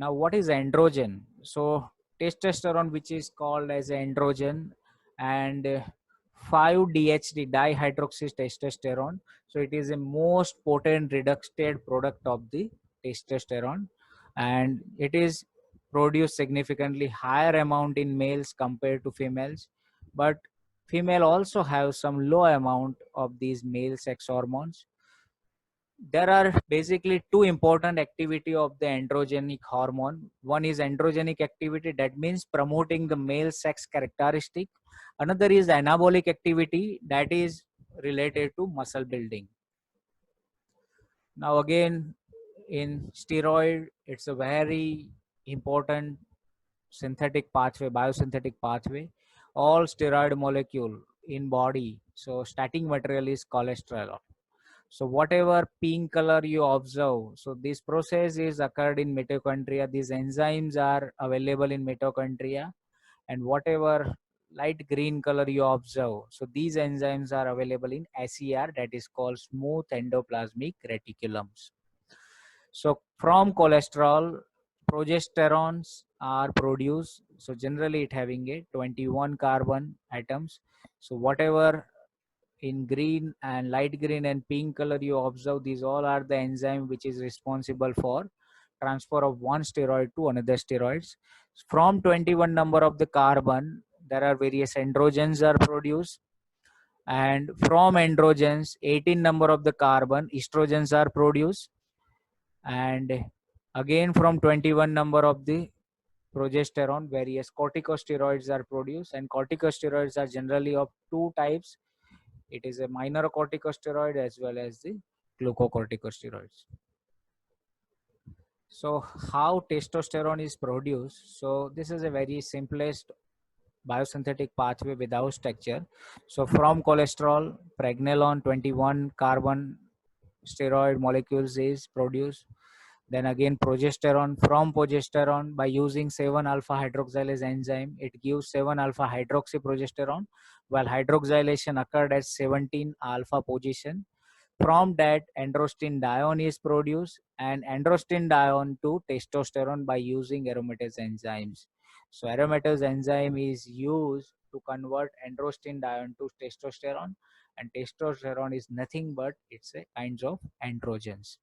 Now, what is androgen? So testosterone, which is called as androgen, and 5-DHT dihydroxytestosterone. So it is a most potent reduced product of the testosterone, and it is produced significantly higher amount in males compared to females, but female also have some low amount of these male sex hormones. There are basically two important activity of the androgenic hormone. One is androgenic activity, that means promoting the male sex characteristic. Another is anabolic activity, that is related to muscle building. Now again, in steroid, it's a very important synthetic pathway, biosynthetic pathway. All steroid molecule in body, so starting material is cholesterol. So whatever pink color you observe, so this process is occurred in mitochondria. These enzymes are available in mitochondria, and whatever light green color you observe, so these enzymes are available in SER, that is called smooth endoplasmic reticulums. So from cholesterol, progesterones are produced. So generally it having a 21 carbon atoms. So whatever in green and light green and pink color you observe, these all are the enzyme which is responsible for transfer of one steroid to another steroids. From 21 number of the carbon, there are various androgens are produced, and from androgens 18 number of the carbon estrogens are produced, and again from 21 number of the progesterone various corticosteroids are produced, and corticosteroids are generally of two types. It is a minor corticosteroid as well as the glucocorticosteroids. So how testosterone is produced? So this is a very simplest biosynthetic pathway without structure. So from cholesterol, pregnenolone 21 carbon steroid molecules is produced. Then again progesterone, from progesterone by using 7 alpha hydroxylase enzyme, it gives 7 alpha hydroxyprogesterone, while hydroxylation occurred at 17 alpha position. From that, androstenedione is produced, and androstenedione to testosterone by using aromatase enzymes. So aromatase enzyme is used to convert androstenedione to testosterone, and testosterone is nothing but it's a kinds of androgens.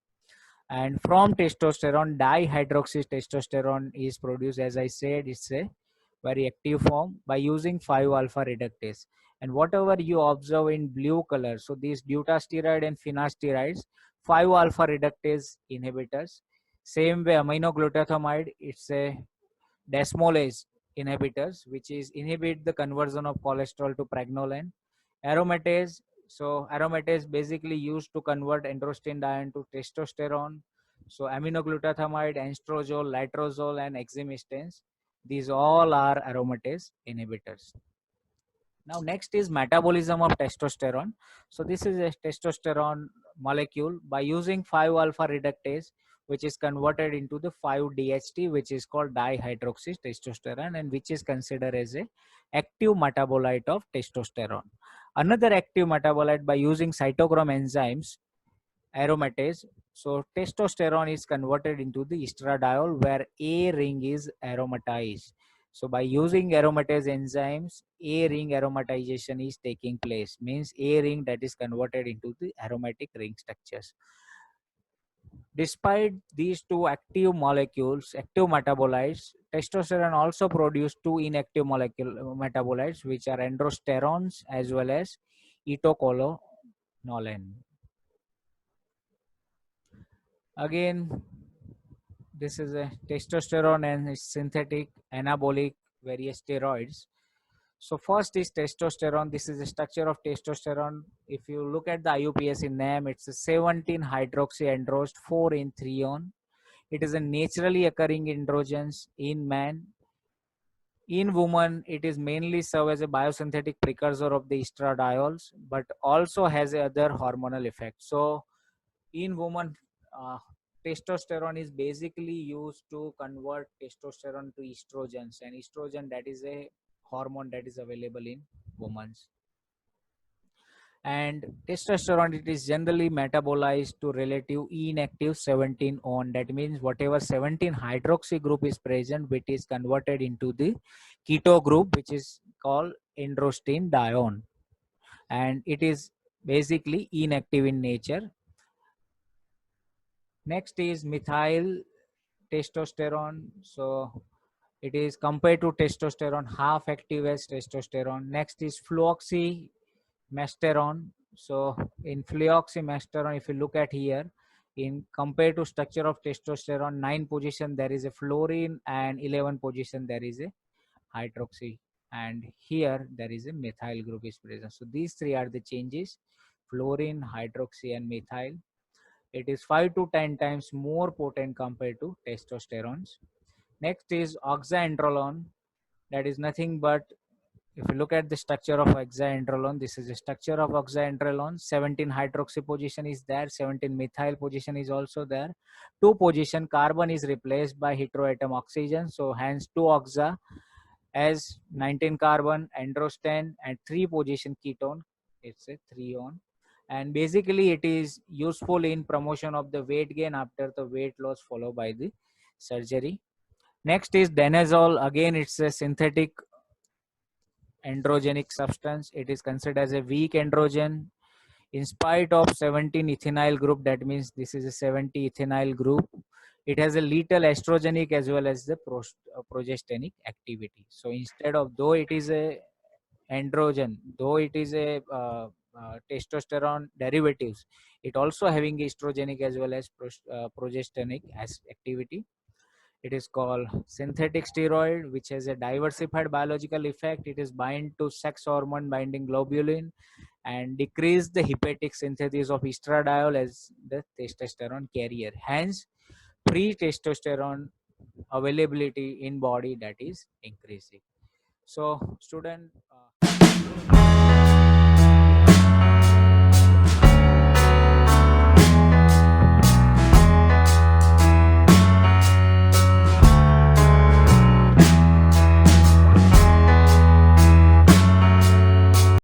And from testosterone, dihydroxytestosterone is produced. As I said, it's a very active form by using 5 alpha reductase. And whatever you observe in blue color, so these dutasteroid and finasteride, 5 alpha reductase inhibitors. Same way aminoglutathione, it's a desmolase inhibitors, which is inhibit the conversion of cholesterol to pregnenolone. Aromatase, so aromatase basically used to convert androstenedione to testosterone. So aminoglutathione, estrozole, letrozole, and exemestane, these all are aromatase inhibitors. Now next is metabolism of testosterone. So this is a testosterone molecule by using 5 alpha reductase, which is converted into the 5-DHT, which is called dihydroxytestosterone, and which is considered as a active metabolite of testosterone. Another active metabolite by using cytochrome enzymes, aromatase. So testosterone is converted into the estradiol, where A ring is aromatized. So by using aromatase enzymes, A ring aromatization is taking place. Means A ring that is converted into the aromatic ring structures. Despite these two active molecules, active metabolites, testosterone also produce two inactive metabolites, which are androsterones as well as etocolonolene. Again, this is a testosterone and synthetic anabolic various steroids. So first is testosterone. This is the structure of testosterone. If you look at the IUPAC name, it's a 17 hydroxyandrost 4 in threone. It is a naturally occurring androgens in man. In woman, it is mainly serve as a biosynthetic precursor of the estradiols, but also has other hormonal effects. So in woman, testosterone is basically used to convert testosterone to estrogens, and estrogen, that is a hormone that is available in women. And testosterone, it is generally metabolized to relative inactive 17 on. That means whatever 17 hydroxy group is present, which is converted into the keto group, which is called androstenedione, and it is basically inactive in nature. Next is methyl testosterone. So it is compared to testosterone, half active as testosterone. Next is fluoxymasterone. So in fluoxymasterone, if you look at here, in compared to structure of testosterone, 9 position there is a fluorine, and 11 position there is a hydroxy, and here there is a methyl group is present. So these three are the changes: fluorine, hydroxy, and methyl. It is 5 to 10 times more potent compared to testosterones. Next is oxandrolone. That is nothing but, if you look at the structure of oxandrolone, this is the structure of oxandrolone. 17 hydroxy position is there, 17 methyl position is also there. 2 position carbon is replaced by heteroatom oxygen, so hence 2 oxa as 19 carbon androsten, and 3 position ketone, it's a 3 on. And basically it is useful in promotion of the weight gain after the weight loss followed by the surgery. Next is danazol. Again, it's a synthetic androgenic substance. It is considered as a weak androgen in spite of 17 ethinyl group. That means this is a 70 ethinyl group. It has a little estrogenic as well as the progestinic activity. So instead of, though it is a androgen, though it is a testosterone derivatives, it also having estrogenic as well as progestinic as activity. It is called synthetic steroid, which has a diversified biological effect. It is bind to sex hormone binding globulin and decrease the hepatic synthesis of estradiol as the testosterone carrier. Hence, free testosterone availability in body that is increasing. So, student.